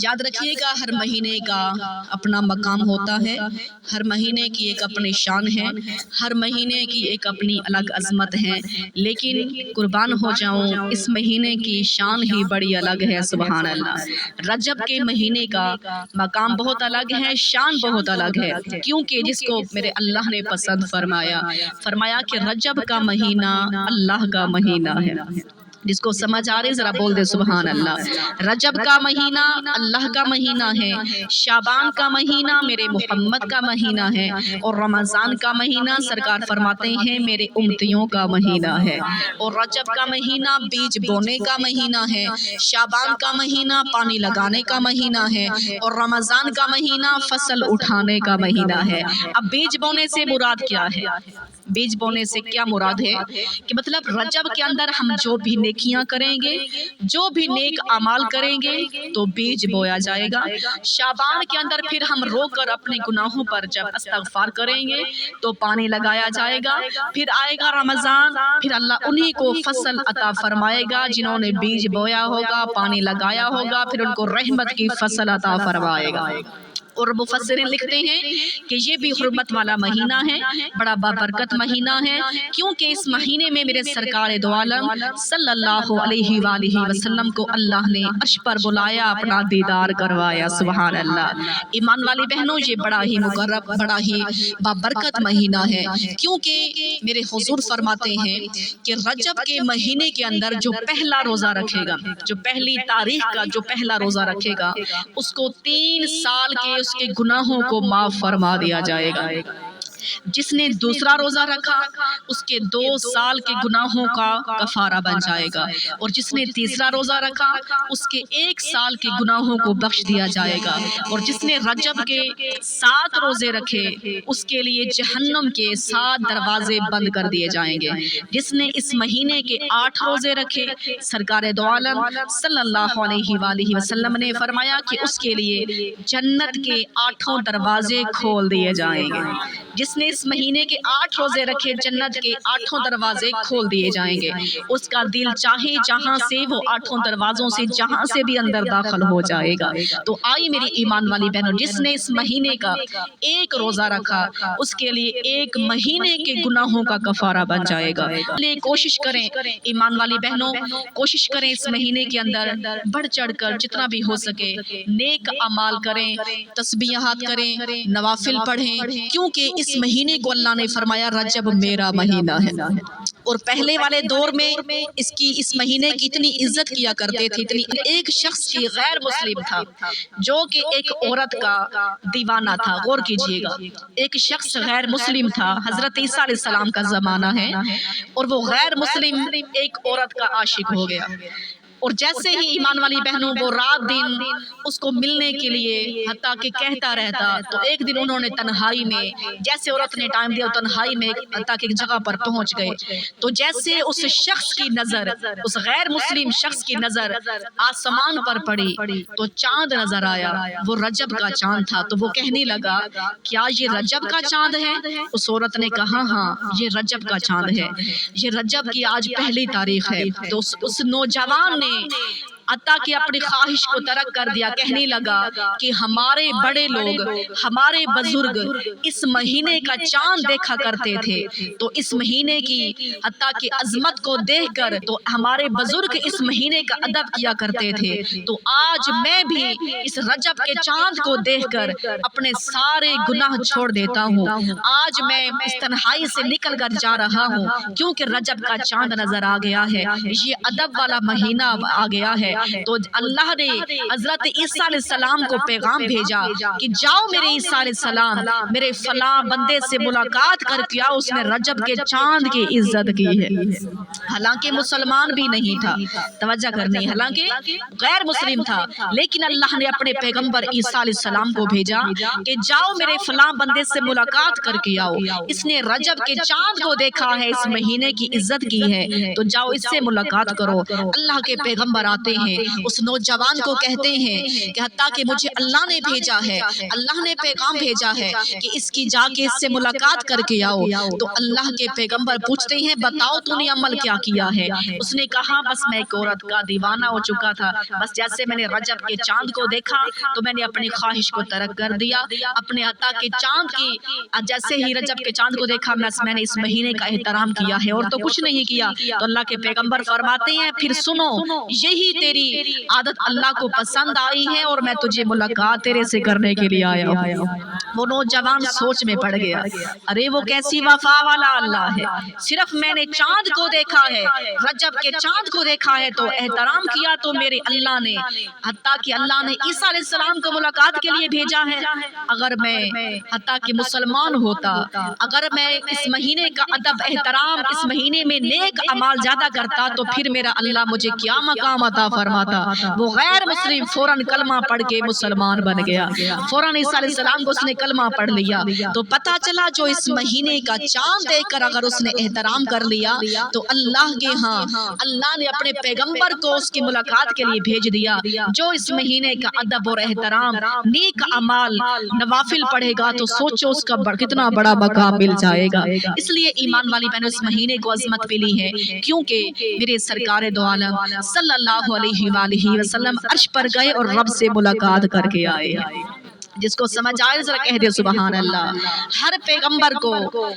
یاد رکھیے گا ہر مہینے کا اپنا مقام ہوتا ہے، ہر مہینے کی ایک اپنی شان ہے، ہر مہینے کی ایک اپنی الگ عظمت ہے، لیکن قربان ہو جاؤں اس مہینے کی شان ہی بڑی الگ ہے، سبحان اللہ۔ رجب کے مہینے کا مقام بہت الگ ہے، شان بہت الگ ہے، کیونکہ جس کو میرے اللہ نے پسند فرمایا کہ رجب کا مہینہ اللہ کا مہینہ ہے۔ جس کو سمجھ آ رہی ذرا بول دے سبحان اللہ۔ رجب کا مہینہ اللہ کا مہینہ ہے، شعبان کا مہینہ میرے محمد کا مہینہ ہے، اور رمضان کا مہینہ سرکار فرماتے ہیں میرے امتیوں کا مہینہ ہے، اور رجب کا مہینہ بیج بونے کا مہینہ ہے، شعبان کا مہینہ پانی لگانے کا مہینہ ہے، اور رمضان کا مہینہ فصل اٹھانے کا مہینہ ہے۔ اب بیج بونے سے مراد کیا ہے؟ بیج بونے سے کیا مراد ہے کہ مطلب رجب کے اندر ہم جو بھی نیکیاں کریں گے، جو بھی نیک اعمال کریں گے تو بیج بویا جائے گا۔ شعبان کے اندر پھر ہم رو کر اپنے گناہوں پر جب استغفار کریں گے تو پانی لگایا جائے گا۔ پھر آئے گا رمضان، پھر اللہ انہی کو فصل عطا فرمائے گا جنہوں نے بیج بویا ہوگا، پانی لگایا ہوگا، پھر ان کو رحمت کی فصل عطا فرمائے گا۔ اور مفسرین لکھتے ہیں کہ یہ بھی حرمت والا مہینہ ہے، بڑا بابرکت مہینہ ہے، کیونکہ اس مہینے میں میرے سرکار دو عالم صلی اللہ علیہ وآلہ وسلم کو اللہ نے عرش پر بلایا، اپنا دیدار کروایا، سبحان اللہ۔ ایمان والی بہنوں، یہ بڑا ہی مقرب، بڑا ہی بابرکت مہینہ ہے، کیونکہ میرے حضور فرماتے ہیں کہ رجب کے مہینے کے اندر جو پہلا روزہ رکھے گا، جو پہلی تاریخ کا جو پہلا روزہ رکھے گا، اس کو 3 سال کے اس کے گناہوں کو معاف فرما دیا جائے گا۔ جس نے دوسرا روزہ رکھا اس کے 2 سال کے گناہوں کا کفارہ بن جائے گا، اور جس نے تیسرا روزہ رکھا اس کے 1 سال کے گناہوں کو بخش دیا جائے گا، اور جس نے رجب کے 7 روزے رکھے اس کے لیے جہنم کے 7 دروازے بند کر دیے جائیں گے۔ جس نے اس مہینے کے 8 روزے رکھے سرکار دو عالم صلی اللہ علیہ وآلہ وسلم نے فرمایا کہ اس کے لیے جنت کے 8 دروازے کھول دیے جائیں گے۔ جس نے اس مہینے کے 8 روزے رکھے جنت کے 8 دروازے کھول دیے جائیں گے، اس کا دل چاہے جہاں سے وہ 8 دروازوں سے جہاں سے بھی اندر داخل ہو جائے گا۔ تو آئی میری ایمان والی بہنوں، جس نے اس مہینے کا 1 روزہ رکھا اس کے لیے 1 مہینے کے گناہوں کا کفارہ بن جائے گا۔ لے کوشش کریں ایمان والی بہنوں، کوشش کریں اس مہینے کے اندر بڑھ چڑھ کر جتنا بھی ہو سکے نیک اعمال کریں، تسبیحات کریں، نوافل پڑھیں، کیونکہ اس مہینے کو اللہ نے فرمایا رجب میرا مہینہ ہے۔ اور پہلے والے دور میں اس مہینے کی اتنی عزت کیا کرتے تھے، ایک شخص کی غیر مسلم تھا جو کہ ایک عورت کا دیوانہ تھا، غور کیجئے گا، ایک شخص غیر مسلم تھا، حضرت عیسیٰ علیہ السلام کا زمانہ ہے، اور وہ غیر مسلم ایک عورت کا عاشق ہو گیا، اور جیسے ہی ایمان والی بہنوں وہ رات دن اس کو ملنے کے لیے حتیٰ کہ کہتا رہتا، تو ایک دن انہوں نے تنہائی میں، جیسے عورت نے ٹائم دیا تنہائی میں حتیٰ کہ ایک جگہ پر پہنچ گئے، تو جیسے اس شخص کی نظر، اس غیر مسلم شخص کی نظر آسمان پر پڑی تو چاند نظر آیا، وہ رجب کا چاند تھا، تو وہ کہنے لگا کیا یہ رجب کا چاند ہے؟ اس عورت نے کہا ہاں یہ رجب کا چاند ہے، یہ رجب کی آج پہلی تاریخ ہے۔ تو اس نوجوان نے حتیٰ کہ اپنی خواہش کو ترک کر دیا، کہنے لگا کہ ہمارے بڑے لوگ، ہمارے بزرگ اس مہینے کا چاند دیکھا کرتے تھے، تو اس مہینے کی حتیٰ کہ عظمت کو دیکھ کر تو ہمارے بزرگ اس مہینے کا ادب کیا کرتے تھے، تو آج میں بھی اس رجب کے چاند کو دیکھ کر اپنے سارے گناہ چھوڑ دیتا ہوں، آج میں اس تنہائی سے نکل کر جا رہا ہوں کیونکہ رجب کا چاند نظر آ گیا ہے، یہ ادب والا مہینہ آ گیا ہے۔ تو اللہ نے حضرت عیسیٰ علیہ السلام کو پیغام بھیجا کہ جاؤ میرے عیسیٰ علیہ السلام، میرے فلاں بندے سے ملاقات کر کے آؤ، اس نے رجب کے چاند کی عزت کی ہے۔ حالانکہ مسلمان بھی نہیں تھا، توجہ کرنی، حالانکہ غیر مسلم تھا، لیکن اللہ نے اپنے پیغمبر عیسیٰ علیہ السلام کو بھیجا کہ جاؤ میرے فلاں بندے سے ملاقات کر کے آؤ، اس نے رجب کے چاند کو دیکھا ہے، اس مہینے کی عزت کی ہے، تو جاؤ اس سے ملاقات کرو۔ اللہ کے پیغمبر آتے ہیں، ہیں اس نوجوان کو کہتے ہیں کہ حتیٰ کہ مجھے اللہ نے بھیجا ہے، اللہ نے پیغام بھیجا ہے کہ اس کی جا کے اس سے ملاقات کر کے آؤ۔ تو اللہ کے پیغمبر پوچھتے ہیں بتاؤ تو نے عمل کیا کیا ہے؟ اس نے کہا بس میں ایک عورت کا دیوانہ ہو چکا تھا، بس جیسے میں نے رجب کے چاند کو دیکھا تو میں نے اپنی خواہش کو ترک کر دیا، اپنے عطا کے چاند کی جیسے ہی رجب کے چاند کو دیکھا میں نے اس مہینے کا احترام کیا ہے اور تو کچھ نہیں کیا۔ تو اللہ کے پیغمبر فرماتے ہیں پھر سنو، یہی تیری عادت اللہ کو پسند آئی ہے اور میں تجھے ملاقات تیرے سے کرنے کے لیے آیا ہوں۔ وہ نوجوان سوچ میں پڑ گیا، ارے وہ کیسی وفا والا اللہ ہے، صرف میں نے چاند کو دیکھا ہے، رجب کے چاند کو دیکھا ہے تو احترام کیا تو میرے اللہ نے، حتیٰ کہ اللہ نے عیسیٰ علیہ السلام کو ملاقات کے لیے بھیجا ہے۔ اگر میں حتیٰ کہ مسلمان ہوتا، اگر میں اس مہینے کا ادب احترام اس مہینے میں نیک اعمال زیادہ کرتا تو پھر میرا اللہ مجھے کیا مقام عطا فرماتا۔ وہ غیر مسلم فوراً کلمہ پڑھ کے مسلمان بن گیا، فوراً عیسیٰ علیہ السلام کو اس نے کلمہ پڑھ لیا۔ تو پتہ چلا جو اس مہینے کا چاند دیکھ کر اگر اس نے احترام کر لیا تو اللہ کے ہاں اللہ نے اپنے پیغمبر کو اس کی ملاقات کے لیے بھیج دیا۔ جو اس مہینے کا ادب اور احترام نیک اعمال نوافل پڑھے گا تو سوچو اس کا کتنا بڑا مقام مل جائے گا۔ اس لیے ایمان والی بہنوں اس مہینے کو عظمت ملی ہے کیونکہ میرے سرکار دو عالم صلی اللہ علیہ وآلہ وسلم عرش پر گئے اور رب سے ملاقات کر کے آئے۔ جس کو سمجھ آئے ذرا کہہ دے سبحان اللہ۔ ہر پیغمبر کو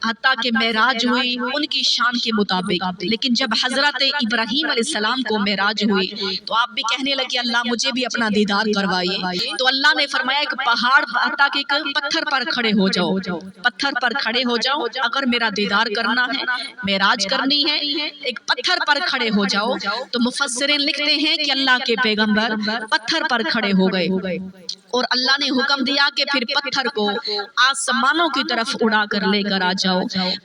حتیٰ کہ معراج ہوئی ان کی شان کے مطابق، لیکن جب حضرت ابراہیم علیہ السلام کو معراج ہوئی تو آپ بھی کہنے لگے اللہ مجھے بھی اپنا دیدار کروائیے۔ تو اللہ نے فرمایا ایک پہاڑ حتیٰ کہ پتھر پر کھڑے ہو جاؤ، پتھر پر کھڑے ہو جاؤ، اگر میرا دیدار کرنا ہے معراج کرنی ہے ایک پتھر پر کھڑے ہو جاؤ۔ تو مفسرین لکھتے ہیں کہ اللہ کے پیغمبر پتھر پر کھڑے ہو گئے اور اللہ نے حکم دیا کہ پھر پتھر کو آسمانوں کی طرف اڑا کر لے کر آ جاؤ۔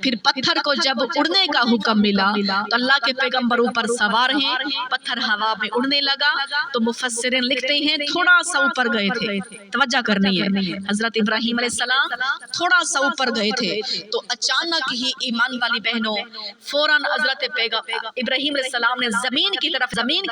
پھر پتھر کو جب اڑنے کا حکم ملا تو اللہ کے پیغمبر اوپر سوار ہیں، پتھر ہوا میں اڑنے لگا۔ تو مفسرین لکھتے ہیں تھوڑا سا اوپر گئے تھے، توجہ کرنی ہے، حضرت ابراہیم علیہ السلام تھوڑا سا اوپر گئے تھے تو اچانک ہی ایمان والی بہنوں فوراً حضرت ابراہیم علیہ السلام نے زمین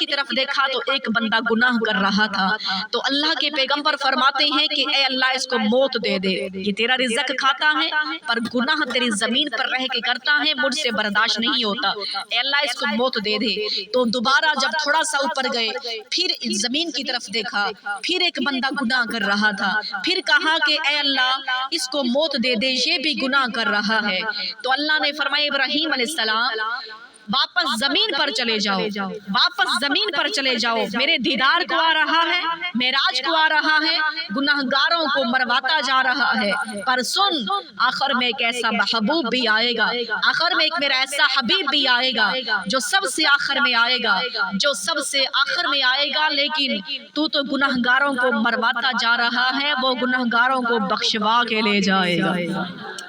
کی طرف دیکھا تو ایک بندہ گناہ کر رہا تھا۔ تو اللہ کے پیغمبر فرماتے ہیں کہ اے اللہ اس کو موت دے دے، یہ تیرا رزق کھاتا ہے پر گناہ تیری زمین پر رہ کے کرتا ہے، مجھ سے برداشت نہیں ہوتا، اے اللہ اس کو موت دے دے۔ تو دوبارہ جب تھوڑا سا اوپر گئے پھر زمین کی طرف دیکھا، پھر ایک بندہ گناہ کر رہا تھا، پھر کہا کہ اے اللہ اس کو موت دے دے، یہ بھی گناہ کر رہا ہے۔ تو اللہ نے فرمایا ابراہیم علیہ السلام واپس زمین پر چلے جاؤ، واپس زمین پر چلے جاؤ، میرے دیدار کو آ رہا ہے، معراج کو آ رہا ہے، گناہگاروں کو مرواتا جا رہا ہے، پر سن آخر میں ایک ایسا محبوب بھی آئے گا، آخر میں ایک میرا ایسا حبیب بھی آئے گا جو سب سے آخر میں آئے گا، جو سب سے آخر میں آئے گا، لیکن تو گناہگاروں کو مرواتا جا رہا ہے، وہ گناہگاروں کو بخشوا کے لے جائے گا،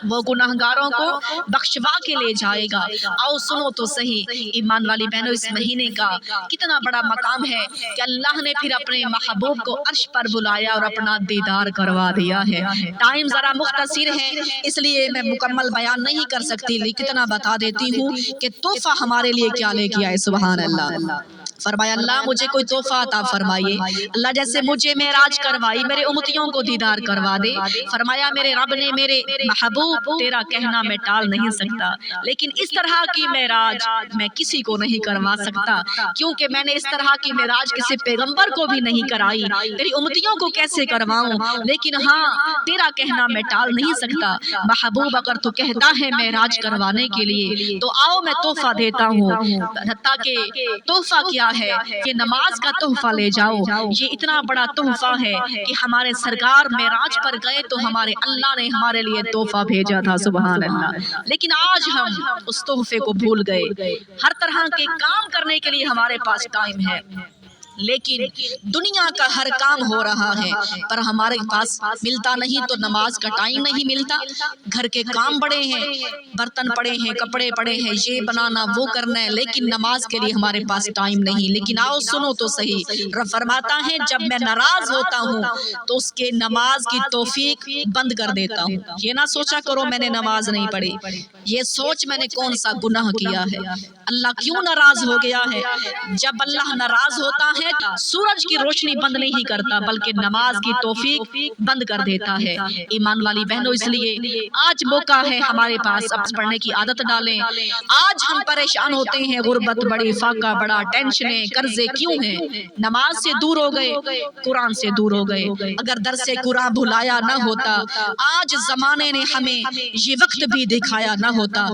وہ گناہگاروں کو بخشوا کے لے جائے گا۔ آؤ سنو تو صحیح ایمان والی بہنوں اس مہینے کا کتنا بڑا مقام ہے کہ اللہ نے پھر اپنے محبوب کو عرش پر بلایا اور اپنا دیدار کروا دیا ہے۔ ٹائم ذرا مختصر ہے اس لیے میں مکمل بیان نہیں کر سکتی، لیکن اتنا بتا دیتی ہوں کہ تحفہ ہمارے لیے کیا لے کے آئے سبحان اللہ۔ فرمایا اللہ مجھے کوئی تحفہ عطا فرمائیے، اللہ جیسے مجھے معراج کروائی میرے امتیوں کو دیدار کروا دے۔ فرمایا میرے رب نے میرے محبوب تیرا کہنا میں ٹال نہیں سکتا، لیکن اس طرح کی معراج میں کسی کو نہیں کروا سکتا کیونکہ میں نے اس طرح کی معراج کسی پیغمبر کو بھی نہیں کرائی، تیری امتیوں کو کیسے کرواؤں، لیکن ہاں تیرا کہنا میں ٹال نہیں سکتا۔ محبوب اگر تو کہتا ہے معراج کروانے کے لیے تو آؤ میں تحفہ دیتا ہوں، حتیٰ کہ تحفہ کیا ہے کہ نماز کا تحفہ لے جاؤ، یہ اتنا بڑا تحفہ ہے کہ ہمارے سرکار معراج پر گئے تو ہمارے اللہ نے ہمارے لیے تحفہ بھیجا تھا سبحان اللہ، لیکن آج ہم اس تحفے کو بھول گئے۔ ہر طرح کے کام کرنے کے لیے ہمارے پاس ٹائم ہے، لیکن دنیا کا ہر کام ہو رہا ہے پر ہمارے پاس ملتا نہیں، تو نماز کا ٹائم نہیں ملتا۔ گھر کے کام بڑے ہیں، برتن پڑے ہیں، کپڑے پڑے ہیں، یہ بنانا وہ کرنا ہے، لیکن نماز کے لیے ہمارے پاس ٹائم نہیں۔ لیکن آؤ سنو تو صحیح، رب فرماتا ہے جب میں ناراض ہوتا ہوں تو اس کے نماز کی توفیق بند کر دیتا ہوں۔ یہ نہ سوچا کرو میں نے نماز نہیں پڑھی، یہ سوچ میں نے کون سا گناہ کیا ہے، اللہ کیوں ناراض ہو گیا ہے۔ جب اللہ ناراض ہوتا ہے سورج کی روشنی بند نہیں کرتا بلکہ نماز کی توفیق بند کر دیتا ہے۔ ایمان والی بہنوں، اس لیے آج موقع ہے ہمارے پاس، اب پڑھنے کی عادت ڈالیں۔ آج ہم پریشان ہوتے ہیں، غربت بڑی، فاقہ بڑا، ٹینشنیں، قرضے کیوں ہیں؟ نماز سے دور ہو گئے، قرآن سے دور ہو گئے۔ اگر درس قرآن بھلایا نہ ہوتا، آج زمانے نے ہمیں یہ وقت بھی دکھایا نہ ہوتا۔